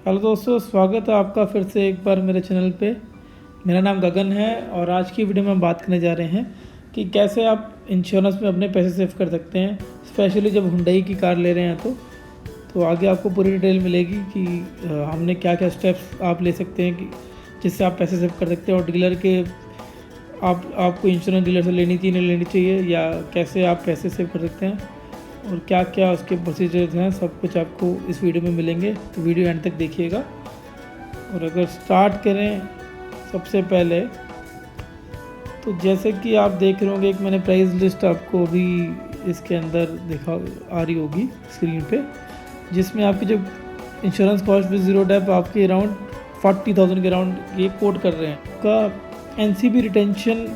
Hello दोस्तों, स्वागत है आपका फिर से एक बार मेरे चैनल पे। मेरा नाम गगन है और आज की वीडियो में हम बात करने जा रहे हैं कि कैसे आप इंश्योरेंस में अपने पैसे सेव कर सकते हैं, स्पेशली जब हुंडई की कार ले रहे हैं तो आगे आपको पूरी डिटेल मिलेगी कि हमने क्या क्या स्टेप्स आप ले सकते हैं कि जिससे आप पैसे सेव कर सकते हैं, और डीलर के आपको इंश्योरेंस डीलर से लेनी चाहिए नहीं लेनी चाहिए, या कैसे आप पैसे सेव कर सकते हैं और क्या क्या उसके प्रोसीजर्स हैं, सब कुछ आपको इस वीडियो में मिलेंगे। तो वीडियो एंड तक देखिएगा। और अगर स्टार्ट करें सबसे पहले, तो जैसे कि आप देख रहे होंगे, एक मैंने प्राइस लिस्ट आपको अभी इसके अंदर दिखा आ रही होगी स्क्रीन पे, जिसमें आपकी जो insurance cost with zero dep आपके अराउंड 40,000 के अराउंड ये कोट कर रहे हैं। का एनसीबी रिटेंशन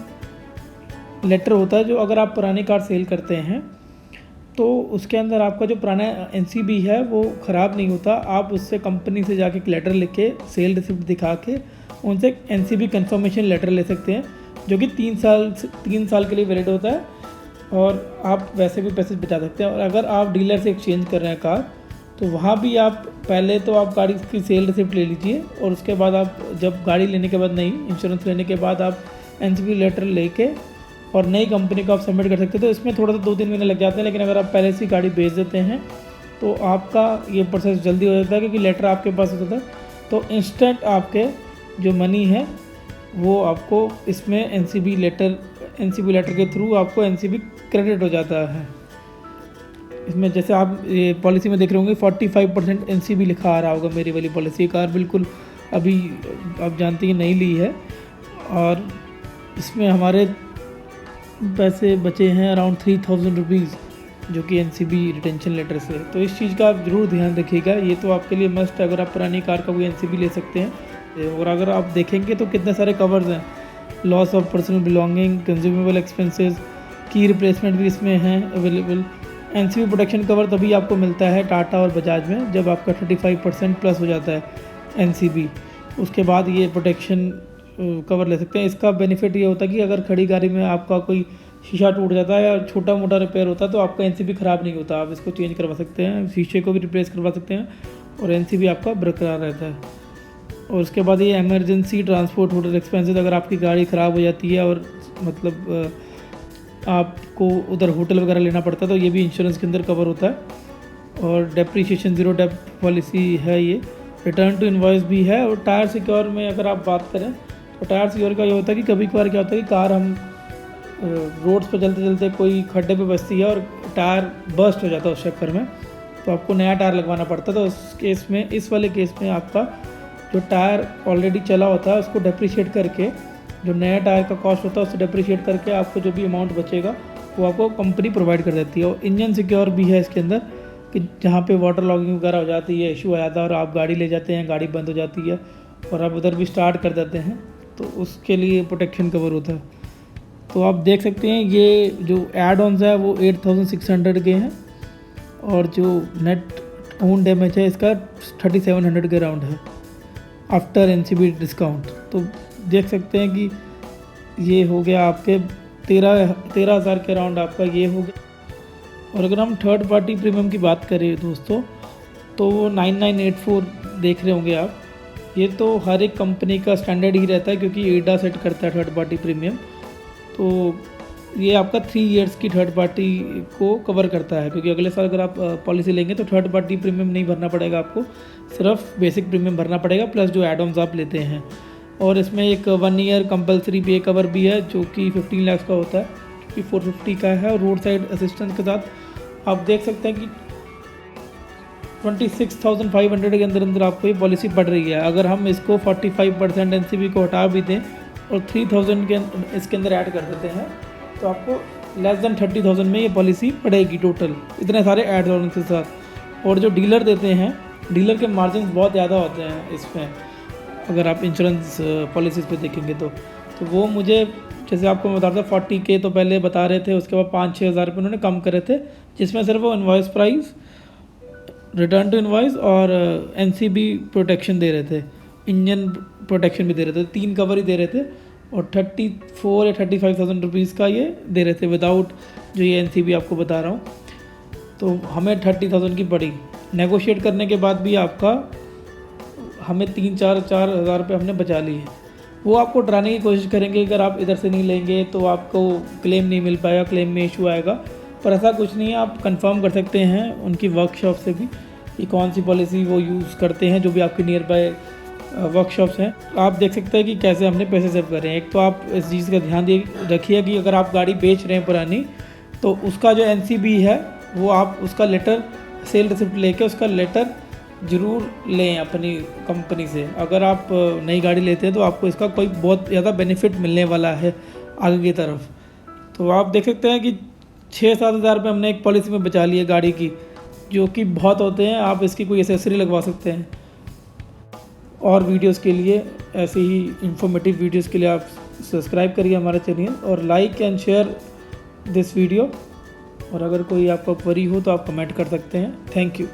लेटर होता है, जो अगर आप पुरानी कार सेल करते हैं तो उसके अंदर आपका जो पुराना एनसीबी है वो ख़राब नहीं होता। आप उससे कंपनी से जाके एक लेटर लिख के, सेल रिसिप्ट दिखा के उनसे एनसीबी कंफर्मेशन लेटर ले सकते हैं, जो कि 3 साल के लिए वैलिड होता है, और आप वैसे भी पैसे बचा सकते हैं। और अगर आप डीलर से एक्सचेंज कर रहे हैं कार, तो वहाँ भी आप पहले तो आप गाड़ी की सेल रिसिप्ट ले लीजिए, और उसके बाद आप जब गाड़ी लेने के बाद नहीं, इंश्योरेंस लेने के बाद आप एनसीबी लेटर लेके और नई कंपनी को आप सबमिट कर सकते हो। तो इसमें थोड़ा सा 2-3 महीने लग जाते हैं, लेकिन अगर आप पहले से गाड़ी बेच देते हैं तो आपका ये प्रोसेस जल्दी हो जाता है, क्योंकि लेटर आपके पास होता है। तो इंस्टेंट आपके जो मनी है वो आपको इसमें एनसीबी लेटर के थ्रू आपको एनसीबी क्रेडिट हो जाता है। इसमें जैसे आप ये पॉलिसी में देख रहे होंगे 45% एनसीबी लिखा आ रहा होगा। मेरी वाली पॉलिसी कार बिल्कुल अभी आप जानते हैं नई ली है, और इसमें हमारे पैसे बचे हैं अराउंड 3,000 रुपीज़, जो कि एनसीबी रिटेंशन लेटर से। तो इस चीज़ का आप ज़रूर ध्यान रखिएगा, ये तो आपके लिए मस्ट है अगर आप पुरानी कार का कोई एनसीबी ले सकते हैं। और अगर आप देखेंगे तो कितने सारे कवर्स हैं, loss of personal belonging, consumable expenses, की रिप्लेसमेंट भी इसमें हैं अवेलेबल। एनसीबी प्रोटेक्शन कवर तभी आपको मिलता है टाटा और बजाज में जब आपका 35% प्लस हो जाता है एनसीबी, उसके बाद ये प्रोटेक्शन कवर ले सकते हैं। इसका बेनिफिट ये होता है कि अगर खड़ी गाड़ी में आपका कोई शीशा टूट जाता है या छोटा मोटा रिपेयर होता है तो आपका एनसीबी ख़राब नहीं होता, आप इसको चेंज करवा सकते हैं, शीशे को भी रिप्लेस करवा सकते हैं, और एनसीबी आपका बरकरार रहता है। और उसके बाद ये इमरजेंसी ट्रांसपोर्ट होटल एक्सपेंसेस, अगर आपकी गाड़ी ख़राब हो जाती है और मतलब आपको उधर होटल वगैरह लेना पड़ता है, तो ये भी इंश्योरेंस के अंदर कवर होता है। और डेप्रीशिएशन ज़ीरो डेप पॉलिसी है ये। रिटर्न टू इनवॉइस भी है। और टायर सिक्योर में अगर आप बात करें तो टायर सिक्योर का ये होता है कि कभी कभार क्या होता है कि कार हम रोड्स पर चलते चलते कोई खड्डे पे बसती है और टायर बर्स्ट हो जाता है उस चक्कर में, तो आपको नया टायर लगवाना पड़ता है। तो उस केस में, इस वाले केस में आपका जो टायर ऑलरेडी चला होता है उसको डेप्रीशिएट करके, जो नया टायर का कॉस्ट होता है उससे डेप्रीशिएट करके आपको जो भी अमाउंट बचेगा वो आपको कंपनी प्रोवाइड कर देती है। और इंजन सिक्योर भी है इसके अंदर, कि जहाँ पे वाटर लॉगिंग वगैरह हो जाती है, इशू आ जाता है और आप गाड़ी ले जाते हैं, गाड़ी बंद हो जाती है और आप उधर भी स्टार्ट कर देते हैं, तो उसके लिए प्रोटेक्शन कवर होता है। तो आप देख सकते हैं ये जो एड ऑन्स है वो 8,600 के हैं, और जो नेट ओन डैमेज है इसका 3,700 के अराउंड है आफ्टर एनसीबी डिस्काउंट। तो देख सकते हैं कि ये हो गया आपके 13,000 के अराउंड आपका ये हो गया। और अगर हम थर्ड पार्टी प्रीमियम की बात करें दोस्तों, तो वो 9984 देख रहे होंगे आप। ये तो हर एक कंपनी का स्टैंडर्ड ही रहता है, क्योंकि एडा सेट करता है थर्ड पार्टी प्रीमियम। तो ये आपका 3 इयर्स की थर्ड पार्टी को कवर करता है, क्योंकि अगले साल अगर आप पॉलिसी लेंगे तो थर्ड पार्टी प्रीमियम नहीं भरना पड़ेगा आपको, सिर्फ बेसिक प्रीमियम भरना पड़ेगा प्लस जो एड ऑन्स आप लेते हैं। और इसमें एक 1 ईयर कंपलसरी पे कवर भी है, जो कि 15 लाख का होता है, जो कि 450 का है। और रोड साइड असिस्टेंस के साथ आप देख सकते हैं कि 26,500 के अंदर आपको ये पॉलिसी पड़ रही है। अगर हम इसको 45% एनसीबी को हटा भी दें और 3,000 के इसके अंदर ऐड कर देते हैं, तो आपको लेस देन 30,000 में ये पॉलिसी पड़ेगी टोटल, इतने सारे ऐड ऑन के साथ। और जो डीलर देते हैं, डीलर के मार्जिन बहुत ज़्यादा होते हैं इसमें, अगर आप इंश्योरेंस पॉलिसीज़ पे देखेंगे तो वो मुझे, जैसे आपको मैं बता रहा था 40K तो पहले बता रहे थे, उसके बाद 5-6 हज़ार रुपये उन्होंने कम करे थे, जिसमें सिर्फ वो invoice price, return to invoice और एनसीबी प्रोटेक्शन दे रहे थे, इंजन प्रोटेक्शन भी दे रहे थे, 3 कवर ही दे रहे थे। और 34 या 35,000 रुपीज़ का ये दे रहे थे विदाउट जो ये एनसीबी आपको बता रहा हूँ। तो हमें 30,000 की पड़ी। नेगोशिएट करने के बाद भी आपका हमें 3-4 हज़ार रुपये हमने बचा लिए हैं। वो आपको डराने की कोशिश करेंगे, अगर आप इधर से नहीं लेंगे तो आपको क्लेम नहीं मिल पाएगा, क्लेम में इशू आएगा। पर ऐसा कुछ नहीं है, आप कंफर्म कर सकते हैं उनकी वर्कशॉप से भी कि कौन सी पॉलिसी वो यूज़ करते हैं, जो भी आपके नियर बाय वर्कशॉप्स हैं। आप देख सकते हैं कि कैसे हमने पैसे सेव कर रहे हैं। एक तो आप इस चीज़ का ध्यान रखिए कि अगर आप गाड़ी बेच रहे हैं पुरानी, तो उसका जो NCB है वो आप उसका लेटर, सेल रिसिप्ट लेके उसका लेटर ज़रूर लें अपनी कंपनी से। अगर आप नई गाड़ी लेते हैं तो आपको इसका कोई बहुत ज़्यादा बेनिफिट मिलने वाला है आगे की तरफ। तो आप देख सकते हैं कि 6-7 हज़ार रुपये हमने एक पॉलिसी में बचा लिए गाड़ी की, जो कि बहुत होते हैं। आप इसकी कोई एसेसरी लगवा सकते हैं। और वीडियोस के लिए, ऐसे ही इंफॉर्मेटिव वीडियोस के लिए आप सब्सक्राइब करिए हमारा चैनल और like and share this video. और अगर कोई आपका क्वेरी हो तो आप कमेंट कर सकते हैं। Thank you.